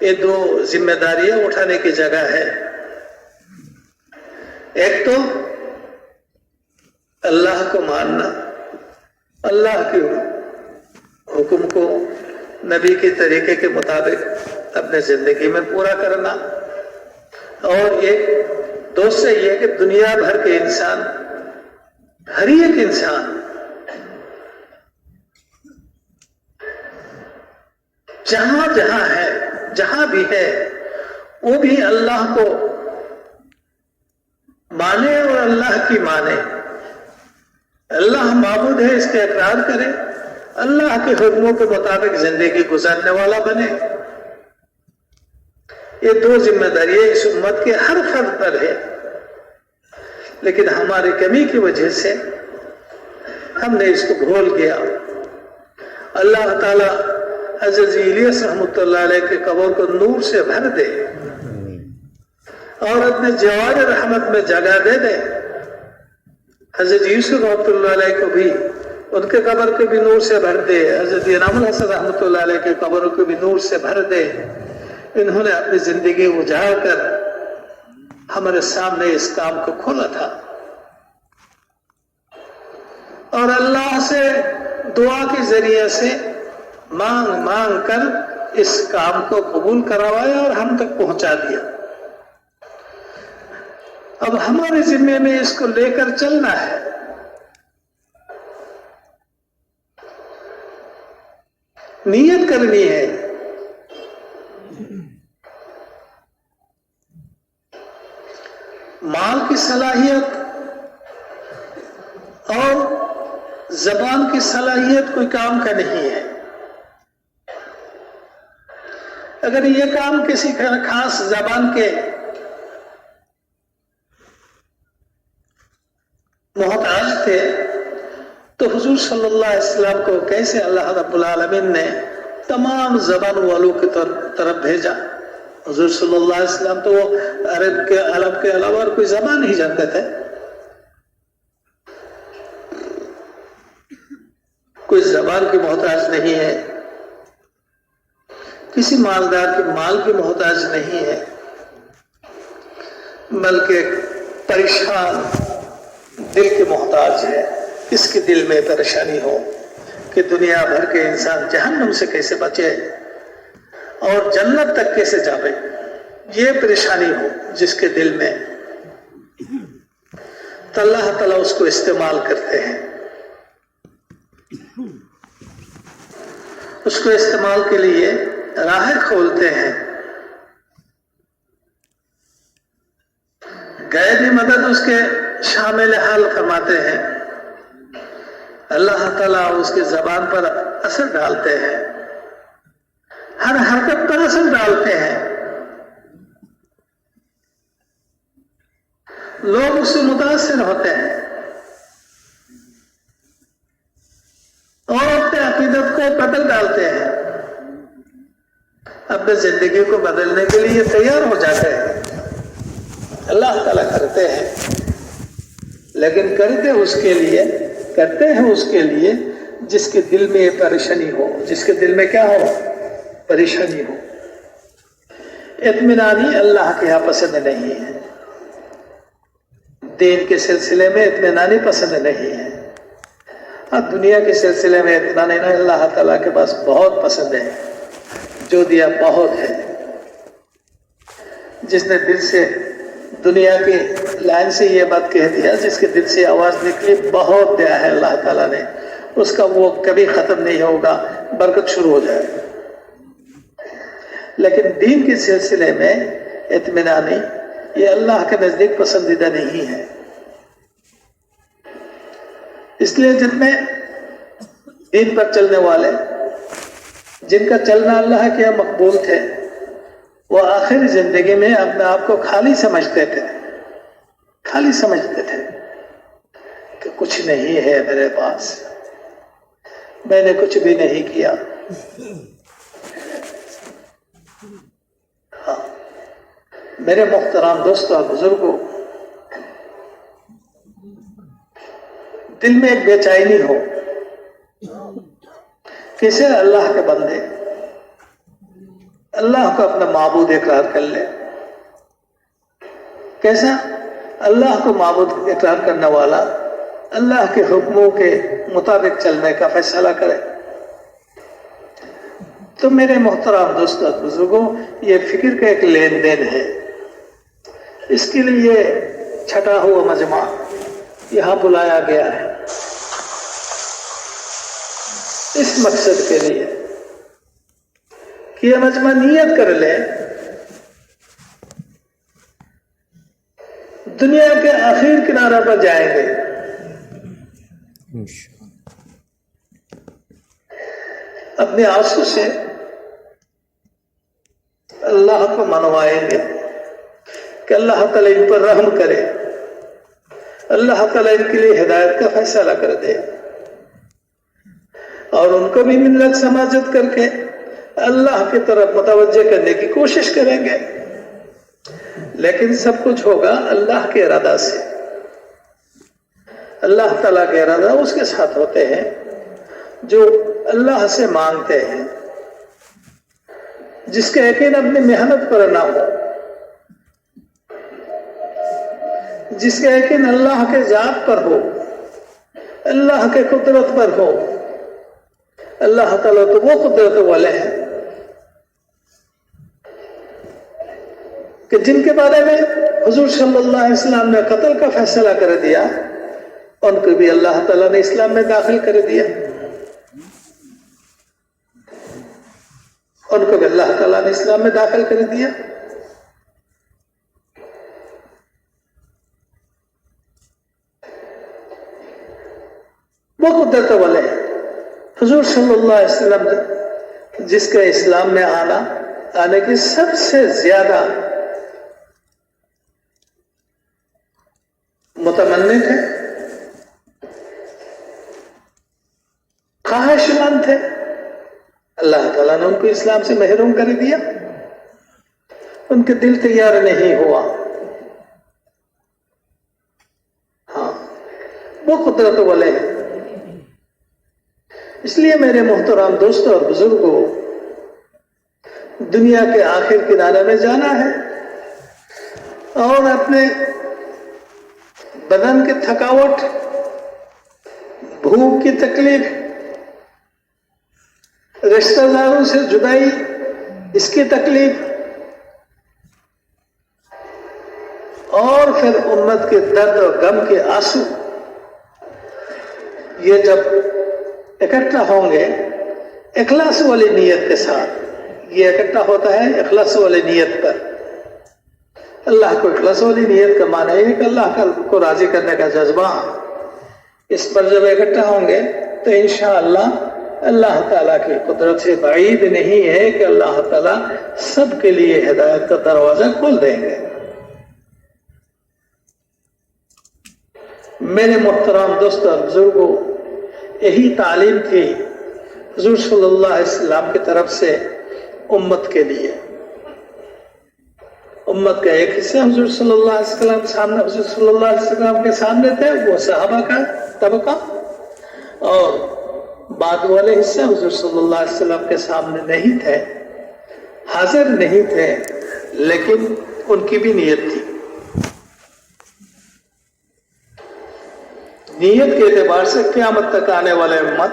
یہ دو ذمہ داریاں اٹھانے کی جگہ ہے. ایک تو اللہ کو ماننا، اللہ کے حکم کو نبی کے طریقے کے مطابق اپنے زندگی میں پورا کرنا، اور ایک دوسرا یہ کہ دنیا بھر کے انسان، ہر ایک انسان جہاں جہاں ہے، جہاں بھی ہے، وہ بھی اللہ کو مانے اور اللہ کی مانے. اللہ معبود ہے اس کے اقرار کرے، اللہ کے حکموں کے مطابق زندگی گزارنے والا بنے. یہ دو ذمہ داریاں اس امت کے ہر فرد پر ہے، لیکن ہماری کمی کی وجہ سے ہم نے اس کو بھول گیا. اللہ تعالی حضرت الیاس رحمۃ اللہ علیہ کے قبر کو نور سے بھر دے اور اپنے جوار رحمت میں جگہ دے دے. حضرت یوسف رحمۃ اللہ علیہ کو بھی ان کے قبر کو بھی نور سے بھر دے. حضرت انعام الحسن رحمۃ اللہ علیہ کے قبر کو بھی نور سے بھر دے. انہوں نے اپنی زندگی اجاڑ کر ہمارے سامنے اس کام کو کھولا تھا، اور اللہ سے دعا کے ذریعے سے مانگ مانگ کر اس کام کو قبول کروایا اور ہم تک پہنچا دیا. اب ہمارے ذمے میں اس کو لے کر چلنا ہے. نیت کرنی ہے. مال کی صلاحیت اور زبان کی صلاحیت کوئی کام کا نہیں ہے. اگر یہ کام کسی خاص زبان کے محتاج تھے تو حضور صلی اللہ علیہ وسلم کو کیسے اللہ رب العالمین نے تمام زبان والوں کی طرف بھیجا؟ حضور صلی اللہ علیہ وسلم تو وہ عرب کے علاوہ اور کوئی زبان نہیں جانتے تھے. کوئی زبان کی محتاج نہیں ہے، کسی مالدار کے مال کی محتاج نہیں ہے، بلکہ پریشان دل کے محتاج ہے. اس کے دل میں پریشانی ہو کہ دنیا بھر کے انسان جہنم سے کیسے بچے اور جنت تک کیسے جاوے، یہ پریشانی ہو جس کے دل میں، تو اللہ تعالیٰ اس کو استعمال کرتے ہیں. اس کو استعمال کے لیے راہیں کھولتے ہیں. غیبی مدد اس کے شامل حال فرماتے ہیں. اللہ تعالیٰ اس کی زبان پر اثر ڈالتے ہیں، ہر حرکت پر اثر ڈالتے ہیں. لوگ اس سے متاثر ہوتے ہیں اور اپنے عقیدت کو بدل ڈالتے ہیں، اپنے زندگی کو بدلنے کے لیے تیار ہو جاتے ہیں. اللہ تعالیٰ کرتے ہیں، لیکن کرتے ہیں اس کے لیے جس کے دل میں یہ پریشانی ہو، جس کے دل میں کیا ہو؟ پریشانی ہو. اطمینانی اللہ کے یہاں پسند نہیں ہے. دین کے سلسلے میں اطمینانی پسند نہیں ہے. اب دنیا کے سلسلے میں اطمینانی اللہ تعالیٰ کے پاس بہت پسند ہے. جو دیا بہت ہے. جس نے دل سے دنیا کی لائن سے یہ بات کہہ دیا، جس کے دل سے آواز نکلی بہت دیا ہے اللہ تعالیٰ نے، اس کا وہ کبھی ختم نہیں ہوگا، برکت شروع ہو جائے. لیکن دین کے سلسلے میں اطمینانی یہ اللہ کے نزدیک پسندیدہ نہیں ہے. اس لیے جتنے دین پر چلنے والے، جن کا چلنا اللہ کے یہاں مقبول تھے، وہ آخری زندگی میں اپنے آپ کو خالی سمجھتے تھے کہ کچھ نہیں ہے میرے پاس، میں نے کچھ بھی نہیں کیا. ہاں میرے محترم دوستوں اور بزرگوں، دل میں ایک بے چینی ہو. کسے اللہ کے بندے اللہ کو اپنا معبود اقرار کر لے. کیسا؟ اللہ کو معبود اقرار کرنے والا اللہ کے حکموں کے مطابق چلنے کا فیصلہ کرے. تو میرے محترم دوستوں اور بزرگوں، یہ فکر کا ایک لین دین ہے. اس کے لیے چھٹا ہوا مجمع یہاں بلایا گیا ہے، اس مقصد کے لیے کہ یہ مجمع نیت کر لے دنیا کے آخر کنارہ پر جائیں گے، اپنے آنسو سے اللہ کو منوائیں گے کہ اللہ تعالیٰ ان پر رحم کرے، اللہ تعالیٰ ان کے لیے ہدایت کا فیصلہ کر دے، اور ان کو بھی منت سماجت کر کے اللہ کی طرف متوجہ کرنے کی کوشش کریں گے. لیکن سب کچھ ہوگا اللہ کے ارادہ سے. اللہ تعالیٰ کے ارادہ اس کے ساتھ ہوتے ہیں جو اللہ سے مانگتے ہیں، جس کا یقین اپنی محنت پر نہ ہو، جس کا یقین اللہ کے ذات پر ہو، اللہ کے قدرت پر ہو. اللہ تعالیٰ تو وہ قدرت والے ہیں کہ جن کے بارے میں حضور صلی اللہ علیہ وسلم نے قتل کا فیصلہ کر دیا، ان کو بھی اللہ تعالیٰ نے اسلام میں داخل کر دیا، ان کو بھی اللہ تعالیٰ نے اسلام میں داخل کر دیا. وہ قدرت والے ہیں. حضور صلی اللہ علیہ وسلم جس کا اسلام میں آنے کی سب سے زیادہ متمنی تھے، خواہش مند تھے، اللہ تعالیٰ نے ان کو اسلام سے محروم کر دیا. ان کے دل تیار نہیں ہوا. ہاں، وہ قدرت والے ہیں. اس لیے میرے محترم دوستوں اور بزرگوں، دنیا کے آخر کنارے میں جانا ہے اور اپنے بدن کی تھکاوٹ، بھوک کی تکلیف، رشتہ داروں سے جدائی، اس کی تکلیف، اور پھر امت کے درد اور غم کے آنسو، یہ جب اکٹھا ہوں گے اخلاص والی نیت کے ساتھ. یہ اکٹھا ہوتا ہے اخلاص والی نیت پر. اللہ کو اخلاص والی نیت کا معنی ہے کہ اللہ کو راضی کرنے کا جذبہ. اس پر جب اکٹھا ہوں گے تو انشاءاللہ اللہ تعالیٰ کی قدرت سے بعید نہیں ہے کہ اللہ تعالیٰ سب کے لیے ہدایت کا دروازہ کھول دیں گے. میرے محترم دوستوں اور بزرگوں، یہی تعلیم تھی حضور صلی اللہ علیہ وسلم کی طرف سے امت کے لیے. امت کا ایک حصہ حضور صلی اللہ علیہ وسلم سامنے، حضور صلی اللہ علیہ وسلم کے سامنے تھے، وہ صحابہ کا طبقہ، اور بعد والے حصہ حضور صلی اللہ علیہ وسلم کے سامنے نہیں تھے، حاضر نہیں تھے، لیکن ان کی بھی نیت تھی. نیت کے اعتبار سے قیامت تک آنے والے امت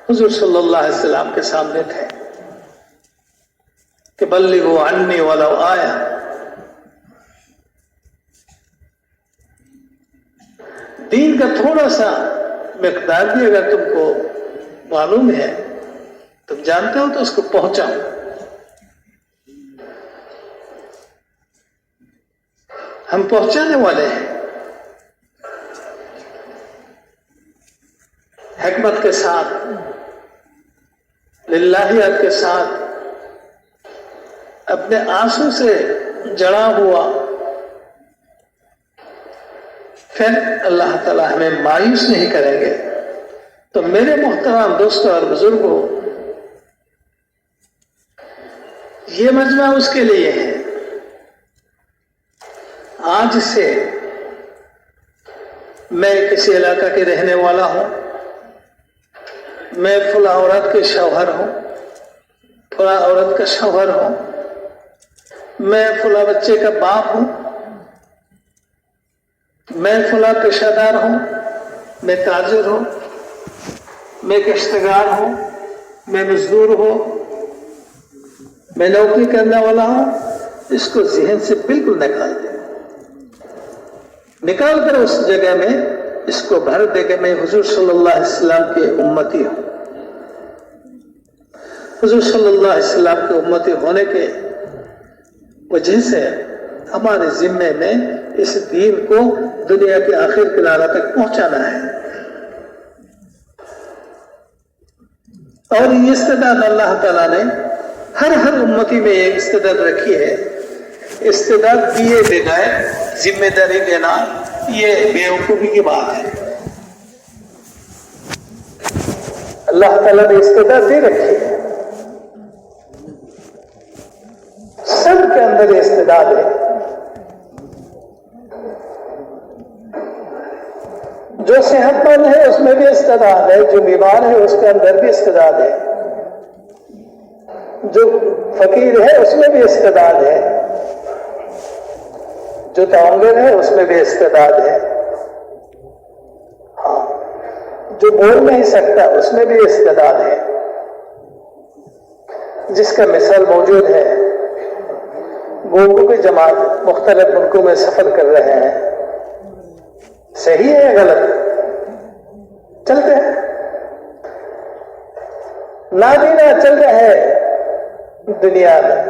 حضور صلی اللہ علیہ وسلم کے سامنے تھے کہ بلغوا عنی ولو آیا. دین کا تھوڑا سا مقدار بھی اگر تم کو معلوم ہے، تم جانتے ہو، تو اس کو پہنچاؤ. ہم پہنچانے والے ہیں، حکمت کے ساتھ، للہیت کے ساتھ، اپنے آنسو سے جڑا ہوا. پھر اللہ تعالیٰ ہمیں مایوس نہیں کریں گے. تو میرے محترم دوستوں اور بزرگوں، یہ مجمع اس کے لیے ہے. آج سے میں کسی علاقہ کے رہنے والا ہوں، میں فلاں عورت کے شوہر ہوں، فلاں عورت کا شوہر ہوں، میں فلاں بچے کا باپ ہوں، میں فلاں پیشہ دار ہوں، میں تاجر ہوں، میں کاشتکار ہوں، میں مزدور ہوں، میں نوکری کرنے والا ہوں، اس کو ذہن سے بالکل نکال دیں، نکال کر اس جگہ میں اس کو بھر دے کہ میں حضور صلی اللہ علیہ وسلم کے امتی ہوں۔ حضور صلی اللہ علیہ وسلم کے امتی ہونے کے وجہ سے ہمارے ذمے میں اس دین کو دنیا کے آخر کنارہ تک پہنچانا ہے، اور یہ استعداد اللہ تعالیٰ نے ہر امتی میں ایک استعداد رکھی ہے۔ استعداد دیے بغیر ذمہ داری لینا یہ بیوقوفی کی بات ہے۔ اللہ تعالیٰ نے استعداد دے رکھی ہے، سب کے اندر یہ استعداد ہے۔ جو صحت مند ہے اس میں بھی استعداد ہے، جو بیمار ہے اس کے اندر بھی استعداد ہے، جو فقیر ہے اس میں بھی استعداد ہے، جو تعاونگر ہے اس میں بھی استعداد ہے، ہاں جو بول نہیں سکتا اس میں بھی استعداد ہے، جس کا مثال موجود ہے۔ گوگوں کی جماعت مختلف ملکوں میں سفر کر رہے ہیں، صحیح ہے غلط؟ چلتے ہیں، نابینا چل رہے ہیں دنیا میں،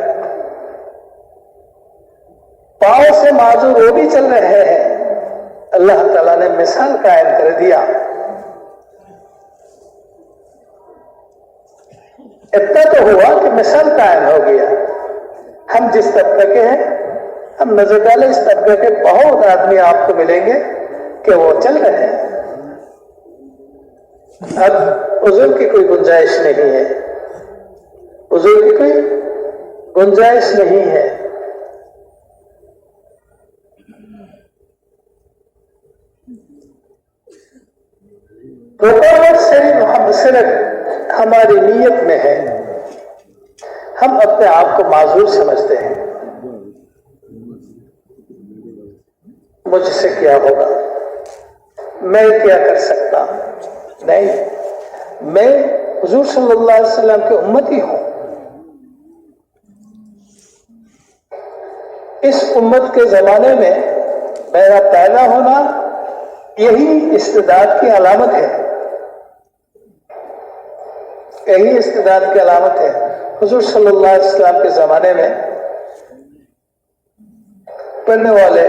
پاؤں سے معذور وہ بھی چل رہے ہیں، اللہ تعالیٰ نے مثال قائم کر دیا۔ اتنا تو ہوا کہ مثال قائم ہو گیا۔ ہم جس طبقے کے ہیں، ہم نظر ڈالیں اس طبقے کے بہت آدمی آپ کو ملیں گے کہ وہ چل رہے ہیں، اب عذر کی کوئی گنجائش نہیں ہے، عذر کی کوئی گنجائش نہیں ہے۔ رکاوٹ صرف ہماری نیت میں ہے، ہم اپنے آپ کو معذور سمجھتے ہیں، مجھ سے کیا ہوگا، میں کیا کر سکتا، نہیں، میں حضور صلی اللہ علیہ وسلم کے امتی ہوں، اس امت کے زمانے میں میرا پیدا ہونا یہی استعداد کی علامت ہے، یہی استعداد کی علامت ہے۔ حضور صلی اللہ علیہ وسلم کے زمانے میں پڑھنے والے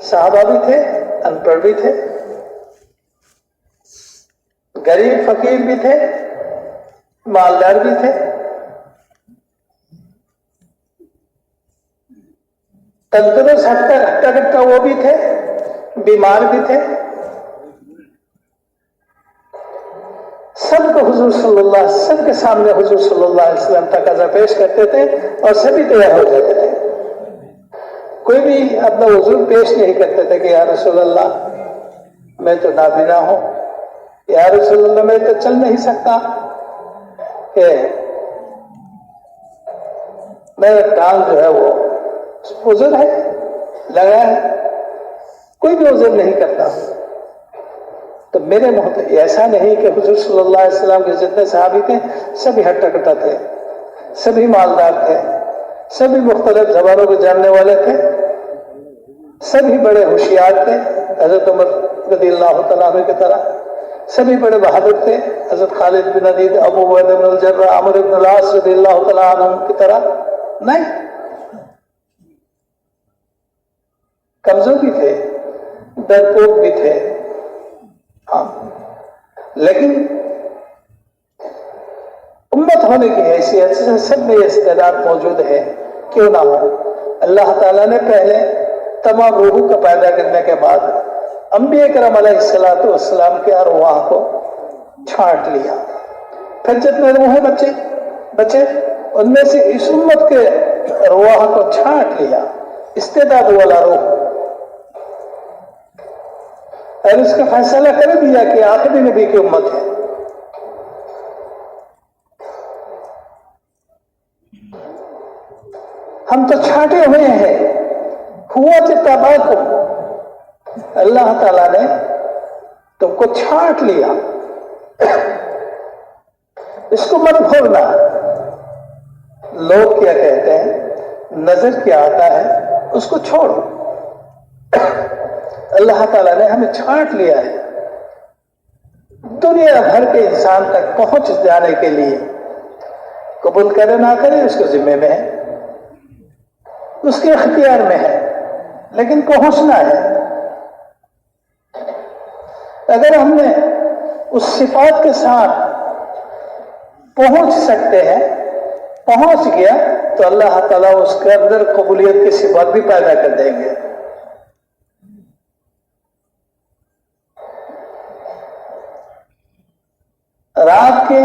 صحابہ بھی تھے، ان پڑھ بھی تھے، غریب فقیر بھی تھے، مالدار بھی تھے، تندرست ہٹتا کٹتا وہ بھی تھے، بیمار بھی تھے، سب کو حضور صلی اللہ علیہ وسلم کے سامنے حضور صلی اللہ علیہ وسلم تقاضا پیش کرتے تھے اور سبھی تیار ہو جاتے تھے۔ کوئی بھی اپنا عذر پیش نہیں کرتے تھے کہ یا رسول اللہ میں تو نابینا ہوں، یا رسول اللہ میں تو چل نہیں سکتا، کہ میرا ٹانگ جو ہے وہ عذر ہے، لگا ہے، کوئی بھی عذر نہیں کرتا۔ تو میرے ایسا نہیں کہ حضور صلی اللہ علیہ وسلم کے جتنے صحابی تھے سبھی ہٹا کٹا تھے، سبھی مالدار تھے، سبھی مختلف زبانوں کو جاننے والے تھے، سبھی بڑے ہوشیار تھے، حضرت عمر رضی اللہ تعالیٰ عنہ کی طرح، سبھی بڑے بہادر تھے، حضرت خالد بن ولید، ابو عبیدہ بن الجرح، عمرو بن العاص رضی اللہ تعالیٰ عنہ کی طرح نہیں، کمزور بھی تھے، ڈرپوک بھی تھے، ہاں، لیکن امت ہونے کی حیثیت سے سب میں یہ استعداد موجود ہے، کیوں نہ ہو۔ اللہ تعالیٰ نے پہلے تمام روحوں کو پیدا کرنے کے بعد انبیاء کرام علیہ السلام کے ارواح کو چھانٹ لیا، پھر جتنے روح بچے ان میں سے اس امت کے ارواح کو چھانٹ لیا، استعداد والا روح، اور اس کا فیصلہ کر دیا کہ آخری نبی کی امت ہے۔ ہم تو چھانٹے ہوئے ہیں. ہوا تباکم، اللہ تعالیٰ نے تم کو چھانٹ لیا. اس کو مت بھولنا. لوگ کیا کہتے ہیں، نظر کیا آتا ہے اس کو چھوڑو. اللہ تعالیٰ نے ہمیں چھانٹ لیا ہے دنیا بھر کے انسان تک پہنچ جانے کے لیے. قبول کرے نہ کرے اس کے ذمے میں ہے، اس کے اختیار میں ہے، لیکن پہنچنا ہے. اگر ہم نے اس صفات کے ساتھ پہنچ سکتے ہیں، پہنچ گیا تو اللہ تعالیٰ اس کے اندر قبولیت کی صفات بھی پیدا کر دیں گے. رات کے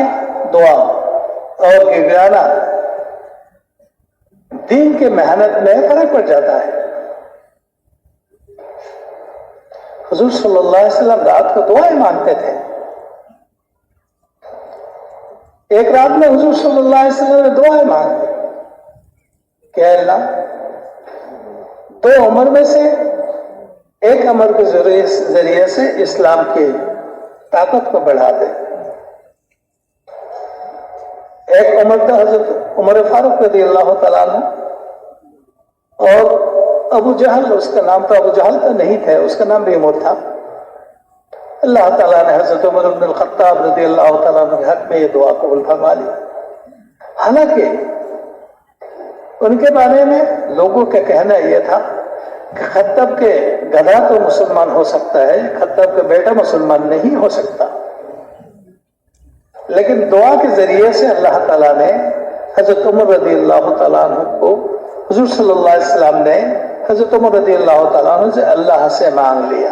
دعا اور گگرانا دین کے محنت میں فرق پڑ جاتا ہے. حضور صلی اللہ علیہ وسلم رات کو دعائیں مانگتے تھے. ایک رات میں حضور صلی اللہ علیہ وسلم نے دعائیں مانگی کہ اللہ 2 عمر میں سے ایک عمر کے ذریعے سے اسلام کی طاقت کو بڑھا دے. ایک عمر تھا حضرت عمر فاروق رضی اللہ تعالیٰ عنہ، اور ابو جہل، اس کا نام تو ابو جہل کا نہیں تھا، اس کا نام بھی عمر تھا. اللہ تعالیٰ نے حضرت عمر بن الخطاب رضی اللہ تعالیٰ عنہ کے حق میں یہ دعا قبول فرما لی. حالانکہ ان کے بارے میں لوگوں کا کہنا یہ تھا کہ خطب کے گدھا تو مسلمان ہو سکتا ہے، خطب کا بیٹا مسلمان نہیں ہو سکتا. لیکن دعا کے ذریعے سے اللہ تعالیٰ نے حضرت عمر رضی اللہ تعالیٰ عنہ کو، حضور صلی اللہ علیہ وسلم نے حضرت عمر رضی اللہ تعالیٰ عنہ سے اللہ سے مانگ لیا.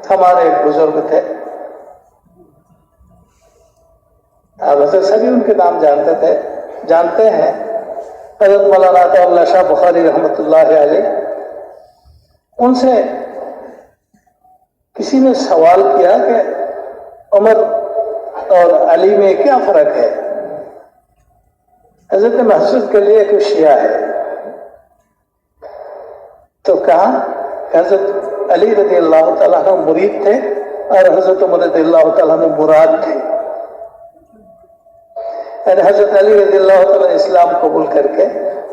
ہمارے ایک بزرگ تھے، آپ حضرت سبھی ان کے نام جانتے ہیں، حضرت مولانا عطا اللہ شاہ بخاری رحمۃ اللہ علیہ. ان سے کسی نے سوال کیا کہ عمر اور علی میں کیا فرق ہے؟ حضرت محسوس کے لیے کہ شیعہ ہے. تو کہا کہ حضرت علی رضی اللہ تعالیٰ عنہ مرید تھے اور حضرت عمر رضی اللہ تعالیٰ عنہ مراد تھے. یعنی حضرت علی رضی اللہ تعالیٰ اسلام قبول کر کے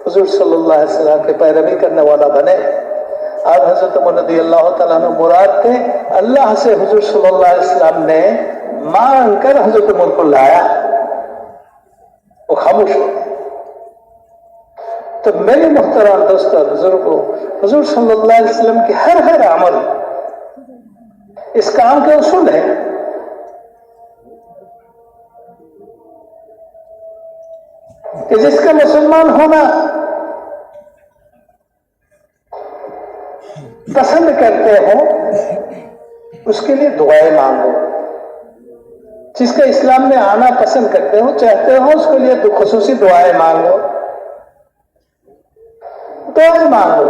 حضور صلی اللہ علیہ وسلم کے پیروی کرنے والا بنے، اور حضرت عمر رضی اللہ تعالیٰ عنہ مراد تھے. اللہ سے حضور صلی اللہ علیہ وسلم نے مانگ کر حضرت عمر کو لایا، وہ خاموش ہو گئے. تو میرے محترم دوستوں بزرگوں، حضور صلی اللہ علیہ وسلم کی ہر عمل اس کام کے اصول ہے. کہ جس کا مسلمان ہونا پسند کرتے ہو اس کے لیے دعائیں مانگو. جس کا اسلام میں آنا پسند کرتے ہو، چاہتے ہو، اس کے لیے خصوصی دعائیں مانگو. دعائیں مانگو.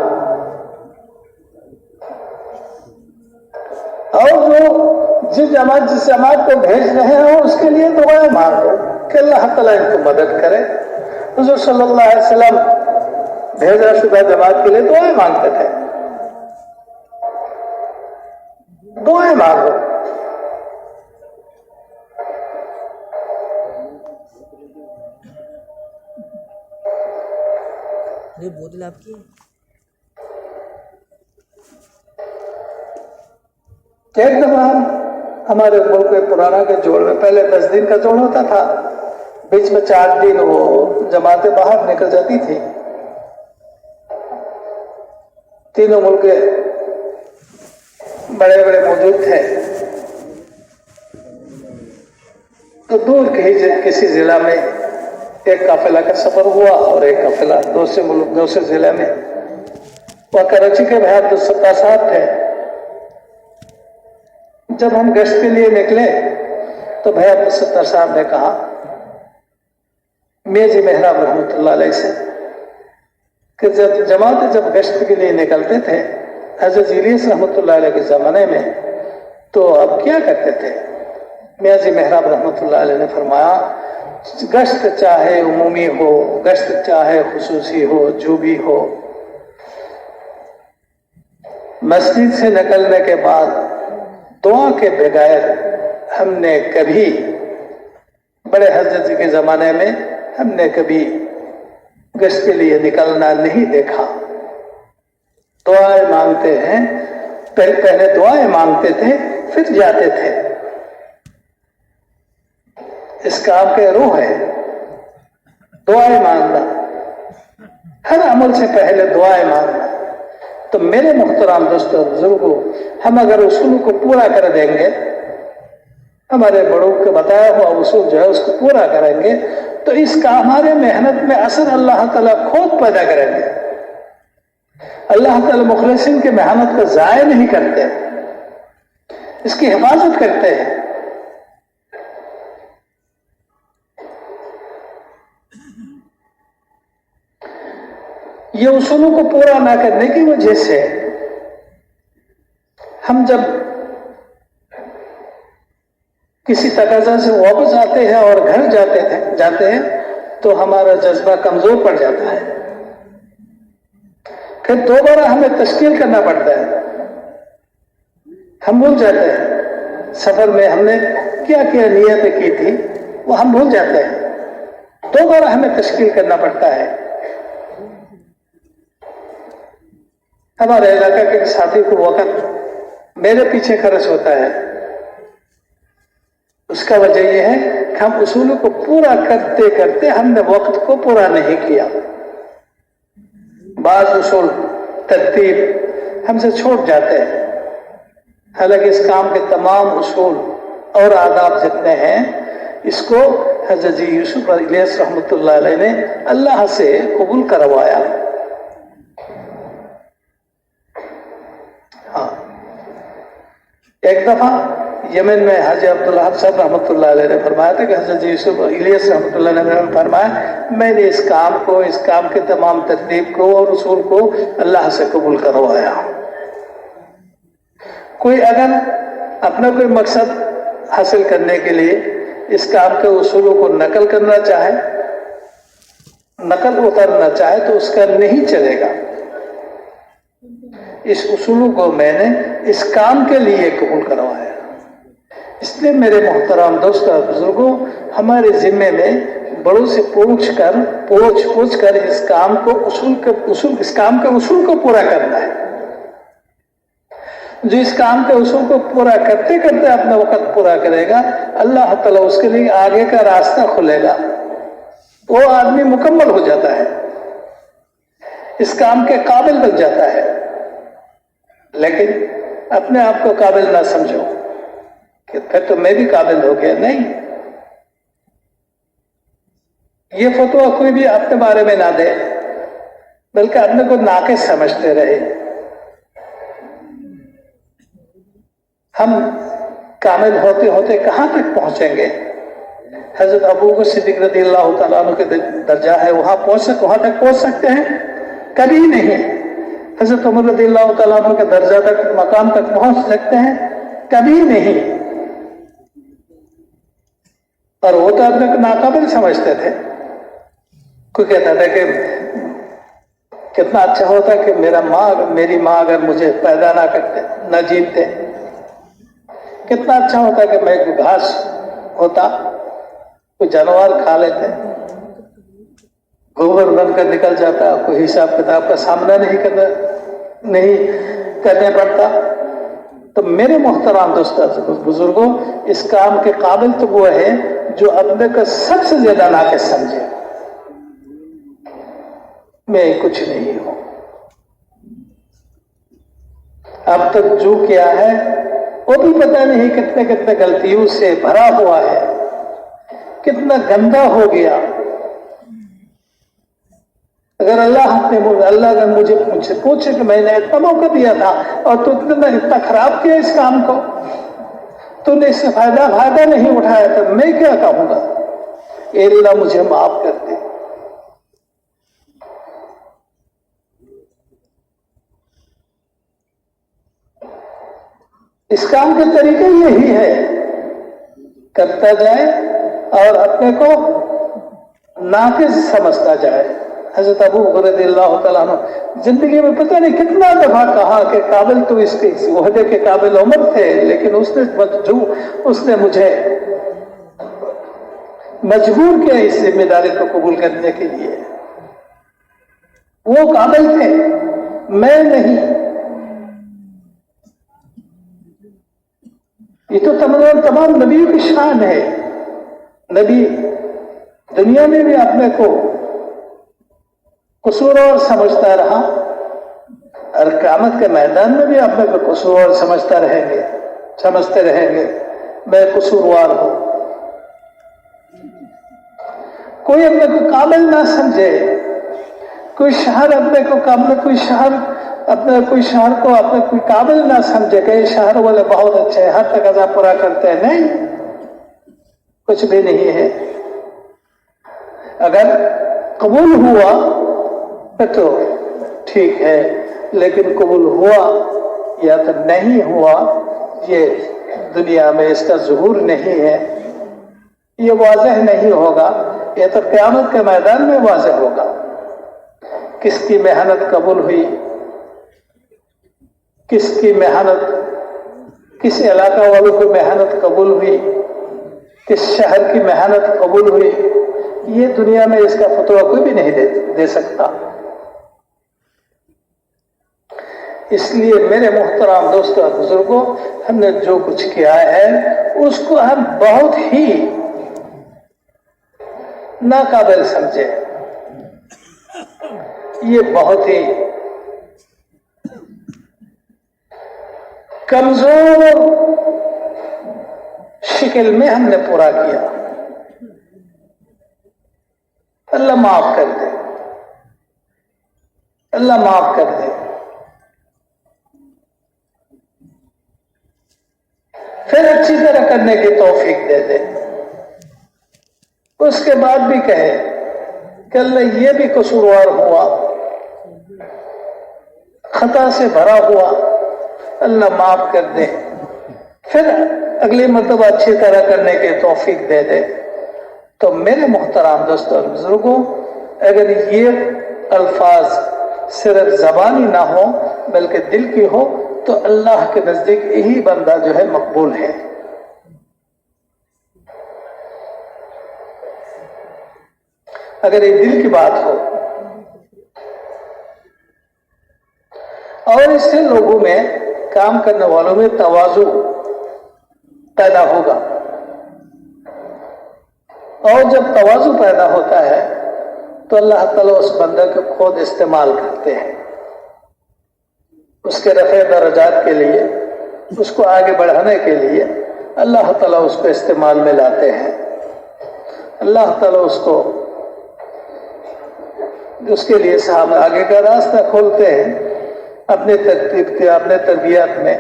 اور جو جس جماعت کو بھیج رہے ہو اس کے لیے دعائیں مانگو کہ اللہ تعالیٰ ان کو مدد کرے. حضور صلی اللہ علیہ وسلم بھیجا شدہ جماعت کے لیے دعائیں مانگتے تھے. دعائیں مانگو. بوتل آپ کی ایک دفعہ ہمارے ملک میں پرانا کے جوڑ میں پہلے 10 دن کا جوڑ ہوتا تھا، بیچ میں 4 دن وہ جماعتیں باہر نکل جاتی تھی. تینوں ملک بڑے موجود تھے. تو دور کسی ضلع میں ایک قافلہ کا سفر ہوا اور ایک قافلہ دوسرے ضلع میں. وہ کراچی کے بھائی عبدالستار صاحب تھے. جب ہم گشت کے لیے نکلے تو بھائی عبدالستار صاحب نے کہا میاں جی محراب رحمۃ اللہ علیہ سے کہ جب گشت کے لیے نکلتے تھے حضرت الیاس رحمۃ اللہ علیہ کے زمانے میں تو اب کیا کرتے تھے؟ میاں جی محراب رحمۃ اللہ علیہ نے فرمایا گشت چاہے عمومی ہو گشت چاہے خصوصی ہو جو بھی ہو مسجد سے نکلنے کے بعد دعا کے بغیر ہم نے کبھی بڑے حضرت جی کے زمانے میں ہم نے کبھی گشت کے لیے نکلنا نہیں دیکھا. دعائیں مانگتے ہیں پہلے دعائیں مانگتے تھے پھر جاتے تھے. اس کام کے روح ہے دعائیں مانگنا ہر عمل سے پہلے دعائیں مانگنا. تو میرے محترم دوستوں بزرگوں ہم اگر اصول کو پورا کر دیں گے ہمارے بڑوں کے بتایا ہوا اصول جو ہے اس کو پورا کریں گے تو اس کا ہمارے محنت میں اثر اللہ تعالیٰ خود پیدا کریں گے. اللہ تعالیٰ مخلصین کی محنت کو ضائع نہیں کرتے اس کی حفاظت کرتے ہیں. یہ اصولوں کو پورا نہ کرنے کی وجہ سے ہم جب کسی تقاضا سے واپس آتے ہیں اور گھر جاتے ہیں تو ہمارا جذبہ کمزور پڑ جاتا ہے. پھر دوبارہ ہمیں تشکیل کرنا پڑتا ہے. ہم بھول جاتے ہیں سفر میں ہم نے کیا کیا نیتیں کی تھی وہ ہم بھول جاتے ہیں. دوبارہ ہمیں تشکیل کرنا پڑتا ہے. ہمارے علاقہ کے ساتھی کو وقت میرے پیچھے خرچ ہوتا ہے. اس کا وجہ یہ ہے کہ ہم اصولوں کو پورا کرتے کرتے ہم نے وقت کو پورا نہیں کیا. بعض اصول ترتیب ہم سے چھوٹ جاتے ہیں. حالانکہ اس کام کے تمام اصول اور آداب جتنے ہیں اس کو حضرت جی یوسف الیاس رحمۃ اللہ علیہ نے اللہ سے قبول کروایا. ہاں ایک دفعہ یمن میں حاجی عبدالحق صاحب رحمۃ اللہ علیہ نے فرمایا تھا کہ حضرت یوسف الیاس رحمۃ اللہ علیہ نے فرمایا میں نے اس کام کے تمام ترتیب کو اور اصول کو اللہ سے قبول کروایا. کوئی اگر اپنا کوئی مقصد حاصل کرنے کے لیے اس کام کے اصولوں کو نقل کرنا چاہے نقل اتارنا چاہے تو اس کا نہیں چلے گا. اس اصولوں کو میں نے اس کام کے لیے قبول کروایا. اس لیے میرے محترم دوستوں بزرگوں ہمارے ذمے میں بڑوں سے پوچھ کر اس کام کے اصول کو پورا کرنا ہے. جو اس کام کے اصول کو پورا کرتے کرتے اپنا وقت پورا کرے گا اللہ تعالیٰ اس کے لیے آگے کا راستہ کھلے گا. وہ آدمی مکمل ہو جاتا ہے اس کام کے قابل بن جاتا ہے. لیکن اپنے آپ کو قابل نہ سمجھو کہ پھر تو میں بھی قابل ہو گیا. نہیں, یہ فتویٰ کوئی بھی اپنے بارے میں نہ دے بلکہ اپنے کو ناقص سمجھتے رہے. ہم کامل ہوتے ہوتے کہاں تک پہنچیں گے؟ حضرت ابو بکر صدیق رضی اللہ تعالیٰ عنہ کے درجہ ہے وہاں تک پہنچ سکتے ہیں؟ کبھی نہیں. حضرت عمر رضی اللہ تعالیٰ عنہ کے درجہ تک مقام تک پہنچ سکتے ہیں؟ کبھی نہیں. اور وہ تو اپنے کو ناقابل سمجھتے تھے. کوئی کہتا تھا کہ کتنا اچھا ہوتا کہ میری ماں اگر مجھے پیدا نہ کرتے نہ جیتے, کتنا اچھا ہوتا کہ میں کوئی گھاس ہوتا کوئی جانور کھا لیتے, گوبر بن کر نکل جاتا, کوئی حساب کتاب کا سامنا نہیں کرنے پڑتا. تو میرے محترم دوستوں بزرگوں اس کام کے قابل تو وہ ہے جو اپنے کو سب سے زیادہ ناقص سمجھے. میں کچھ نہیں ہوں. اب تک جو کیا ہے وہ بھی پتہ نہیں کتنے غلطیوں سے بھرا ہوا ہے, کتنا گندا ہو گیا. اگر اللہ مجھ سے پوچھے کہ میں نے اتنا موقع دیا تھا اور تو اتنا خراب کیا اس کام کو, تو نے اس سے فائدہ نہیں اٹھایا, تو میں کیا کہوں گا؟ اے اللہ مجھے معاف کر دے. اس کام کا طریقہ یہی ہے کرتا جائے اور اپنے کو ناقص سمجھتا جائے. حضرت ابو بکر رضی اللہ تعالیٰ عنہ زندگی میں پتہ نہیں کتنا دفعہ کہا کہ قابل تو اس کے عہدے کے قابل عمر تھے، لیکن اس نے مجھے مجبور کیا اس ذمہ داری کو قبول کرنے کے لیے. وہ قابل تھے، میں نہیں. یہ تو تمام نبیوں کی شان ہے. نبی دنیا میں بھی اپنے کو قصور سمجھتا رہا اور قیامت کے میدان میں بھی اپنے کو قصور سمجھتے رہیں گے میں قصوروار ہوں. کوئی اپنے کو قابل نہ سمجھے، کوئی شہر اپنے کو کوئی قابل نہ سمجھے کہ یہ شہر والے بہت اچھے ہیں، ہر تقاضا پورا کرتے ہیں. نہیں، کچھ بھی نہیں ہے. اگر قبول ہوا تو ٹھیک ہے، لیکن قبول ہوا یا تو نہیں ہوا، یہ دنیا میں اس کا ظہور نہیں ہے، یہ واضح نہیں ہوگا. یہ تو قیامت کے میدان میں واضح ہوگا کس کی محنت قبول ہوئی، کس کی محنت، کس علاقہ والوں کی محنت قبول ہوئی، کس شہر کی محنت قبول ہوئی. یہ دنیا میں اس کا فتویٰ کوئی بھی نہیں دے سکتا. اس لیے میرے محترم دوستوں اور بزرگوں، ہم نے جو کچھ کیا ہے اس کو ہم بہت ہی ناقابل سمجھے. یہ بہت ہی کمزور شکل میں ہم نے پورا کیا. اللہ معاف کر دے، اللہ معاف کر دے. پھر اچھی طرح کرنے کی توفیق دے دے. اس کے بعد بھی کہے کہ اللہ یہ بھی قصوروار ہوا، خطا سے بھرا ہوا، اللہ معاف کر دے. پھر اگلی مرتبہ اچھی طرح کرنے کی توفیق دے دے. تو میرے محترم دوستوں اور بزرگوں، اگر یہ الفاظ صرف زبانی نہ ہو بلکہ دل کی ہو تو اللہ کے نزدیک یہی بندہ جو ہے مقبول ہے. اگر یہ دل کی بات ہو اور اس سے لوگوں میں، کام کرنے والوں میں تواضع پیدا ہوگا. اور جب تواضع پیدا ہوتا ہے تو اللہ تعالیٰ اس بندے کو خود استعمال کرتے ہیں، اس کے رفع درجات کے لیے، اس کو آگے بڑھانے کے لیے اللہ تعالیٰ اس کو استعمال میں لاتے ہیں. اللہ تعالیٰ اس کے لیے صاحب آگے کا راستہ کھولتے ہیں. اپنے ترتیب کے، اپنے تربیت میں،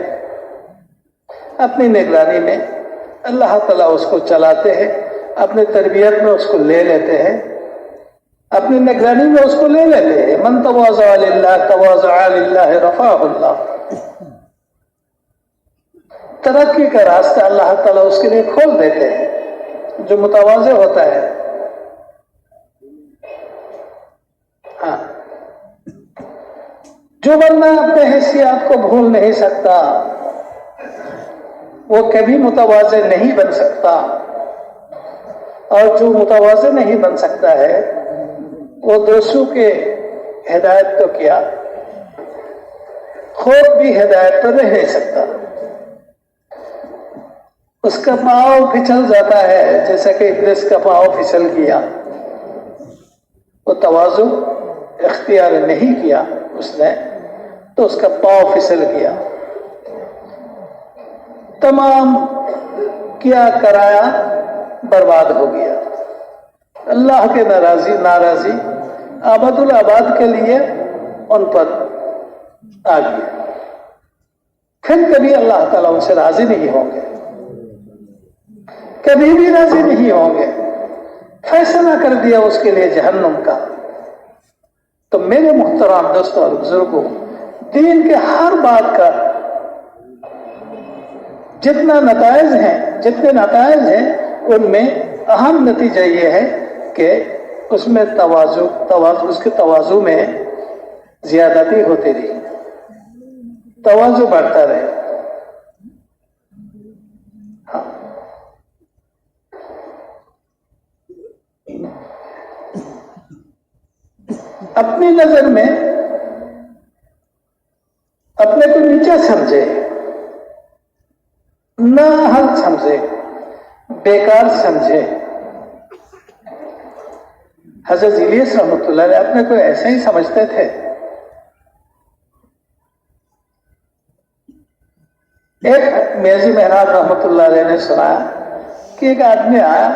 اپنی نگرانی میں اللہ تعالیٰ اس کو چلاتے ہیں. اپنے تربیت میں اس کو لے لیتے ہیں، اپنی نگرانی میں اس کو لے لیتے ہیں. من تواضع للہ تواضع للہ رفعہ اللہ. ترقی کا راستہ اللہ تعالیٰ اس کے لیے کھول دیتے ہیں جو متواضع ہوتا ہے. ہاں، جو بندہ اپنے حیثیات کو بھول نہیں سکتا وہ کبھی متواضع نہیں بن سکتا. اور جو متواضع نہیں بن سکتا ہے وہ دوسروں کے ہدایت تو کیا، خود بھی ہدایت پر رہ نہیں سکتا. اس کا پاؤں پھسل جاتا ہے جیسا کہ ابلیس کا پاؤں پھسل گیا. وہ تواضع اختیار نہیں کیا اس نے تو اس کا پاؤں پھسل گیا. تمام کیا کرایا برباد ہو گیا. اللہ کے ناراضی آباد الآباد کے لیے ان پر آ گیا. پھر کبھی اللہ تعالیٰ ان سے راضی نہیں ہوں گے، کبھی بھی راضی نہیں ہوں گے. فیصلہ کر دیا اس کے لیے جہنم کا. تو میرے محترم دوستوں اور بزرگوں، دین کے ہر بات کا جتنے نتائج ہیں ان میں اہم نتیجہ یہ ہے کہ اس میں اس کے تواضع میں زیادتی ہوتی رہی، تواضع بڑھتا رہے. اپنی نظر میں اپنے کو نیچا سمجھے، نہ حل سمجھے، بیکار سمجھے. حضرت الیاس رحمۃ اللہ علیہ اپنے کو ایسے ہی سمجھتے تھے. ایک میاں محراب رحمۃ اللہ علیہ نے سنا کہ ایک آدمی آیا،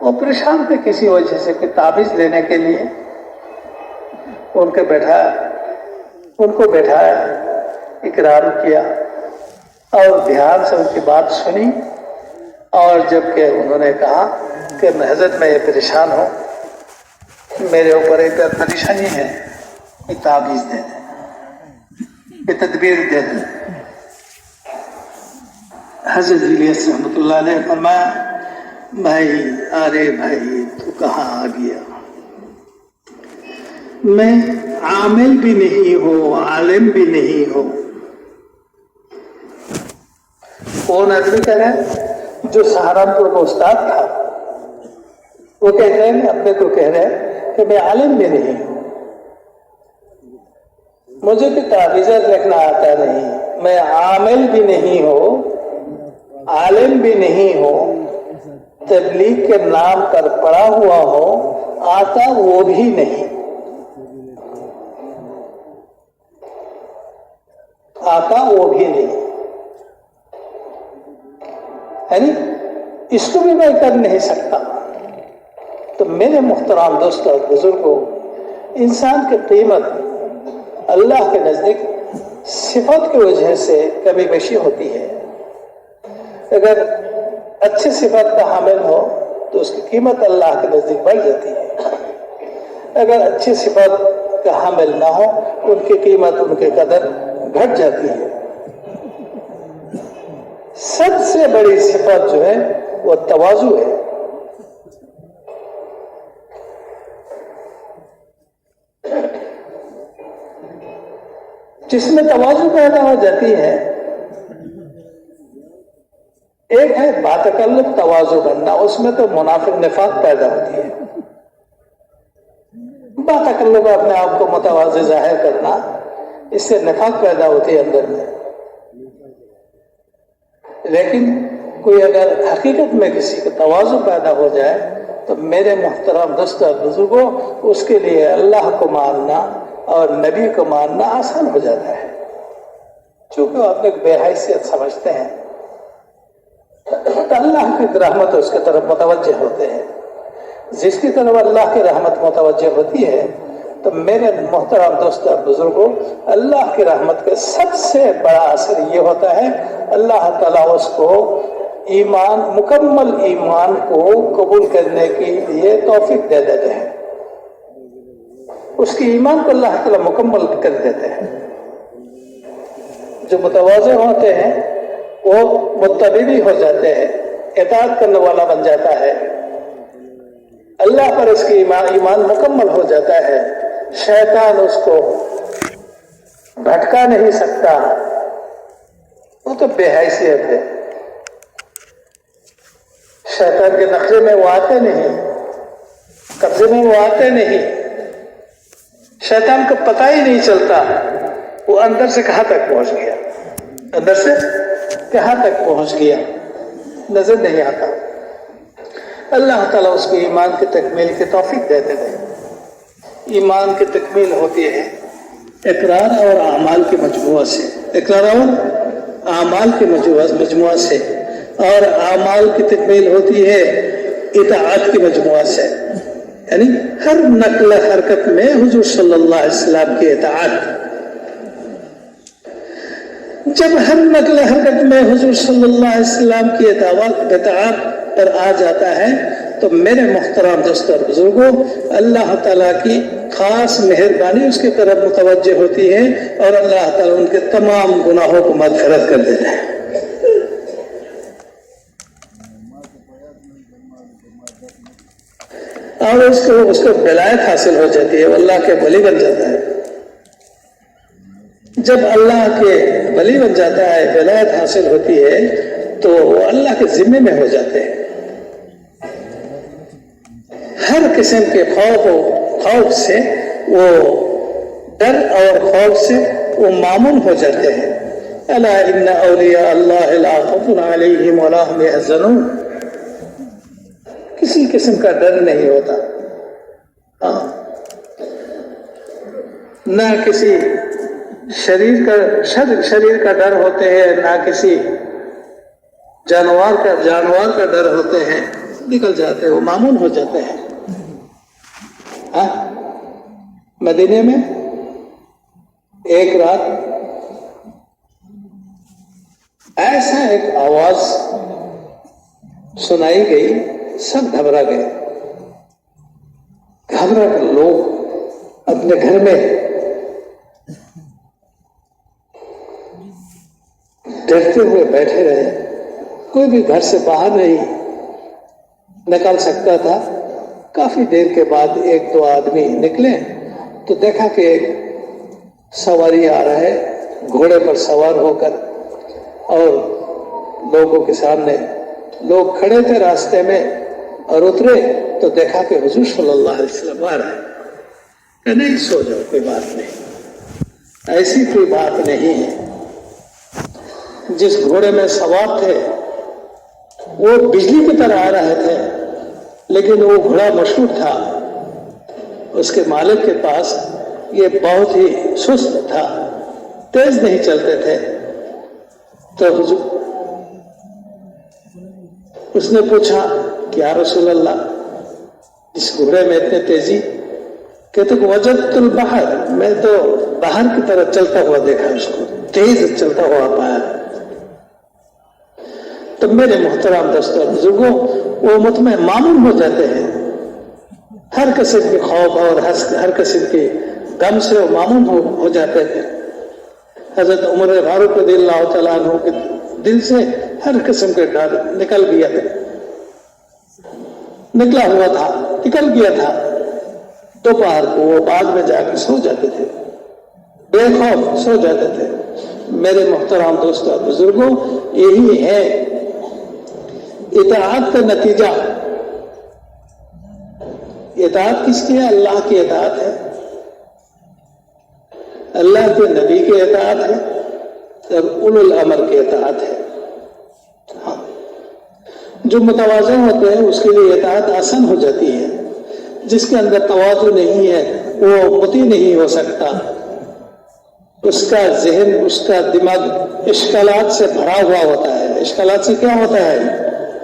وہ پریشان تھے کسی وجہ سے، کوئی تعویذ لینے کے لیے. ان کو بیٹھایا، اقرار کیا اور دھیان سے ان کی بات سنی. اور جب کہ انہوں نے کہا کہ حضرت میں یہ پریشان ہوں، میرے اوپر ایک پریشانی ہے، ایک تعویذ دے دیں، یہ تدبیر دے دیں. حضرت الیاس رحمۃ اللہ علیہ فرمایا، بھائی ارے بھائی تو کہاں آ گیا؟ میں عامل بھی نہیں ہوں، عالم بھی نہیں ہوں. کون آدمی کہہ رہا ہے؟ جو سہارنپور کا استاد تھا، وہ کہہ رہے ہیں اپنے کو کہہ رہے ہیں کہ میں عالم بھی نہیں ہوں، مجھے بھی تعویذات لکھنا آتا نہیں، میں عامل بھی نہیں ہوں، عالم بھی نہیں ہوں، تبلیغ کے نام پر پڑا ہوا ہوں، آتا وہ بھی نہیں، آتا وہ بھی نہیں. یعنی اس کو بھی میں کر نہیں سکتا. تو میرے محترم دوستوں اور بزرگوں، انسان کی قیمت اللہ کے نزدیک صفات کی وجہ سے کمی بیشی ہوتی ہے. اگر اچھی صفات کا حامل ہو تو اس کی قیمت اللہ کے نزدیک بڑھ جاتی ہے. اگر اچھی صفات کا حامل نہ ہو، ان کی قیمت، ان کی قدر گھٹ جاتی ہے. سب سے بڑی صفت جو ہے وہ تواضع ہے. جس میں تواضع پیدا ہو جاتی ہے، ایک ہے باتکلف تواضع بننا، اس میں تو منافق نفاق پیدا ہوتی ہے. باتکلف اپنے آپ کو متواضع ظاہر کرنا، اس سے نفاق پیدا ہوتی ہے اندر میں. لیکن کوئی اگر حقیقت میں کسی کا تواضع پیدا ہو جائے تو میرے محترم دوستوں اور بزرگوں، اس کے لیے اللہ کو ماننا اور نبی کو ماننا آسان ہو جاتا ہے. چونکہ وہ اپنے بے حیثیت سمجھتے ہیں تو اللہ کی رحمت اس کی طرف متوجہ ہوتے ہیں. جس کی طرف اللہ کی رحمت متوجہ ہوتی ہے تو میرے محترم دوستوں اور بزرگوں، اللہ کی رحمت کا سب سے بڑا اثر یہ ہوتا ہے، اللہ تعالیٰ اس کو ایمان، مکمل ایمان کو قبول کرنے کے لیے توفیق دے دیتے ہیں. اس کی ایمان کو اللہ تعالیٰ مکمل کر دیتے ہیں. جو متواضع ہوتے ہیں وہ متبع بھی ہو جاتے ہیں، اطاعت کرنے والا بن جاتا ہے. اللہ پر اس کی ایمان مکمل ہو جاتا ہے. شیطان اس کو بھٹکا نہیں سکتا، وہ تو بے حیثیت ہے. شیطان کے نقشے میں وہ آتے نہیں، قبضے میں وہ آتے نہیں. شیطان کو پتہ ہی نہیں چلتا وہ اندر سے کہاں تک پہنچ گیا، اندر سے کہاں تک پہنچ گیا، نظر نہیں آتا. اللہ تعالیٰ اس کو ایمان کی تکمیل کی توفیق دیتے ہیں. ایمان کی تکمیل ہوتی ہے اقرار اور اعمال کے مجموعہ سے، اقرار اور اعمال کے مجموعہ سے، اور اعمال کی تکمیل ہوتی ہے اطاعت کے مجموعہ سے. یعنی ہر نقل حرکت میں حضور صلی اللہ علیہ وسلم کی اطاعت. جب ہر نقل حرکت میں حضور صلی اللہ علیہ وسلم کی اطاعت پر آ جاتا ہے تو میرے محترم دوستوں اور بزرگوں، اللہ تعالیٰ کی خاص مہربانی اس کی طرف متوجہ ہوتی ہے اور اللہ تعالیٰ ان کے تمام گناہوں کو مغفرت کر دیتا ہے. اور اس کو ولایت حاصل ہو جاتی ہے، وہ اللہ کے ولی بن جاتا ہے۔ جب اللہ کے ولی بن جاتا ہے، ولایت حاصل ہوتی ہے، تو وہ اللہ کے ذمے میں ہو جاتے ہیں۔ ہر قسم کے خوف سے وہ ڈر اور خوف سے وہ معمون ہو جاتے ہیں۔ الا ان اولیاء اللہ لا خوف علیہم ولا هم يحزنون، کسی قسم کا ڈر نہیں ہوتا، نہ کسی شریر کا ڈر ہوتے ہیں، نہ کسی جانور کا ڈر ہوتے ہیں، نکل جاتے ہیں، وہ معمون ہو جاتے ہیں۔ مدینے میں ایک رات ایسا ایک آواز سنائی گئی، سب گھبرا گئے، گھبرا کر لوگ اپنے گھر میں ڈرتے ہوئے بیٹھے رہے، کوئی بھی گھر سے باہر نہیں نکل سکتا تھا۔ کافی دیر کے بعد ایک دو آدمی نکلے تو دیکھا کہ ایک سواری آ رہا ہے گھوڑے پر سوار ہو کر، اور لوگوں کے سامنے لوگ کھڑے تھے راستے میں، اور اترے تو دیکھا کہ حضور صلی اللہ علیہ وسلم آ رہا ہے۔ کہ نہیں، سو جاؤ، کوئی بات نہیں، ایسی کوئی بات نہیں ہے۔ جس گھوڑے میں سوار تھے وہ بجلی کی طرح آ رہے تھے، لیکن وہ گھوڑا مشہور تھا، اس کے مالک کے پاس یہ بہت ہی سست تھا، تیز نہیں چلتے تھے۔ تو اس نے پوچھا کہ یا رسول اللہ، اس گھوڑے میں اتنے تیزی؟ کہتے کہ وجدت البحر، میں تو باہر کی طرف چلتا ہوا دیکھا، اس کو تیز چلتا ہوا پایا۔ تو میرے محترم دوستوں بزرگوں، وہ مطمئن معمول ہو جاتے ہیں، ہر قسم کے خوف اور ہر قسم کے غم سے وہ معمول ہو جاتے ہیں۔ حضرت عمر فاروق رضی اللہ تعالیٰ عنہ کے دل سے ہر قسم کے ڈر نکل گیا تھا۔ دوپہر کو وہ باغ میں جا کے سو جاتے تھے، بے خوف سو جاتے تھے۔ میرے محترم دوستوں بزرگوں، یہی ہے اطاعت کا نتیجہ۔ اطاعت کس کی ہے؟ اللہ کی اطاعت ہے، اللہ کے نبی کی اطاعت ہے، اور اولو الامر کی اطاعت ہے۔ جو متواضع ہوتے ہیں اس کے لیے اطاعت آسان ہو جاتی ہے، جس کے اندر تواضع نہیں ہے وہ مطیع نہیں ہو سکتا، اس کا ذہن، اس کا دماغ اشکالات سے بھرا ہوا ہوتا ہے۔ اشکالات سے کیا ہوتا ہے؟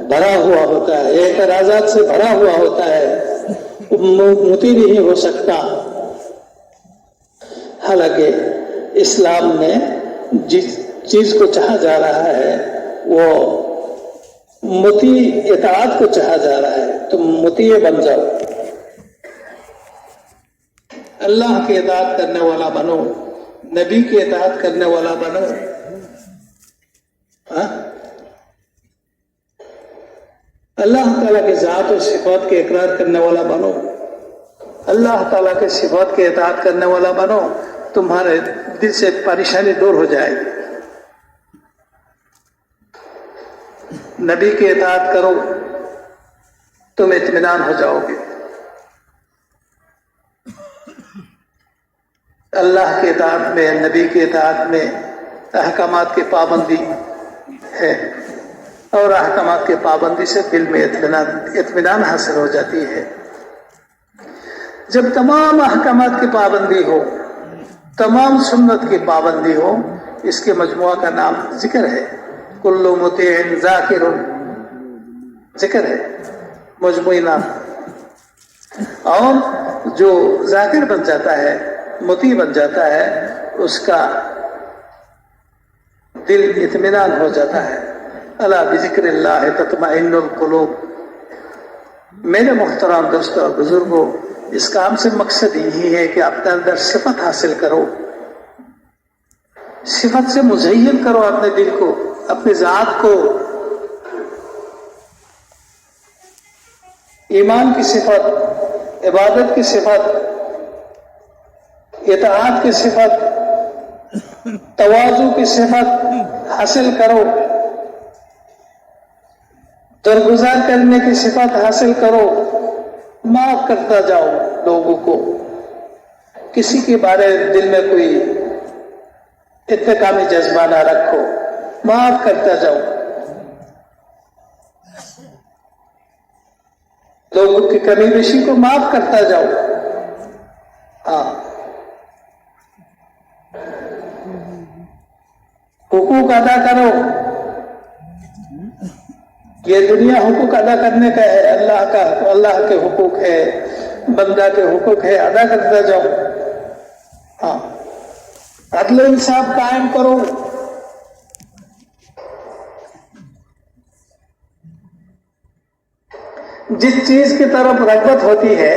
بھرا ہوا ہوتا ہے، اعتراضات سے بھرا ہوا ہوتا ہے، مطیع نہیں ہو سکتا۔ حالانکہ اسلام میں جس چیز کو چاہا جا رہا ہے وہ مطیع اطاعت کو چاہا جا رہا ہے، تم مطیع بن جاؤ، اللہ کی اطاعت کرنے والا بنو، نبی کی اطاعت کرنے والا بنو۔ اللہ تعالیٰ کے ذات اور صفات کے اقرار کرنے والا بنو، اللہ تعالیٰ کے صفات کے اطاعت کرنے والا بنو، تمہارے دل سے پریشانی دور ہو جائے گی۔ نبی کی اطاعت کرو، تم اطمینان ہو جاؤ گے۔ اللہ کی اطاعت میں، نبی کی اطاعت میں احکامات کی پابندی ہے، اور احکامات کی پابندی سے دل میں اطمینان حاصل ہو جاتی ہے۔ جب تمام احکامات کی پابندی ہو، تمام سنت کی پابندی ہو، اس کے مجموعہ کا نام ذکر ہے، کل مطیع ذاکر، ذکر ہے، مجموعی نام۔ اور جو ذاکر بن جاتا ہے، مطیع بن جاتا ہے، اس کا دل اطمینان ہو جاتا ہے۔ الا بذکر اللہ تطمئن القلوب۔ میرے محترم دوستوں اور بزرگوں، اس کام سے مقصد یہی ہے کہ اپنے اندر صفت حاصل کرو، صفت سے مزین کرو اپنے دل کو، اپنی ذات کو۔ ایمان کی صفت، عبادت کی صفت، اطاعت کی صفت، تواضع کی صفت حاصل کرو، درگزار کرنے کی صفت حاصل کرو، معاف کرتا جاؤ لوگوں کو، کسی کے بارے دل میں کوئی انتقامی جذبہ نہ رکھو، معاف کرتا جاؤ، لوگوں کی کمی بیشی کو معاف کرتا جاؤ. ہاں، حقوق ادا کرو. یہ دنیا حقوق ادا کرنے کا ہے، اللہ کے حقوق ہے، بندہ کے حقوق ہے، ادا کرتا جاؤ. ہاں، عدل و انصاف قائم کرو. جس چیز کی طرف رغبت ہوتی ہے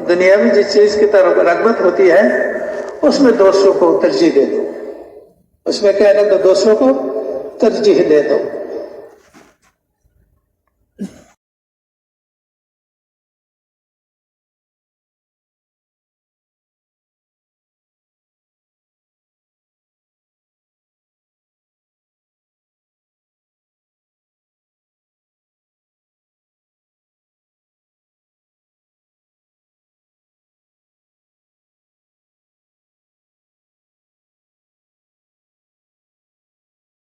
دنیا میں، جس چیز کی طرف رغبت ہوتی ہے اس میں دوسروں کو ترجیح دے دو. اس میں کیا ہے تو دوسروں کو ترجیح دے دو.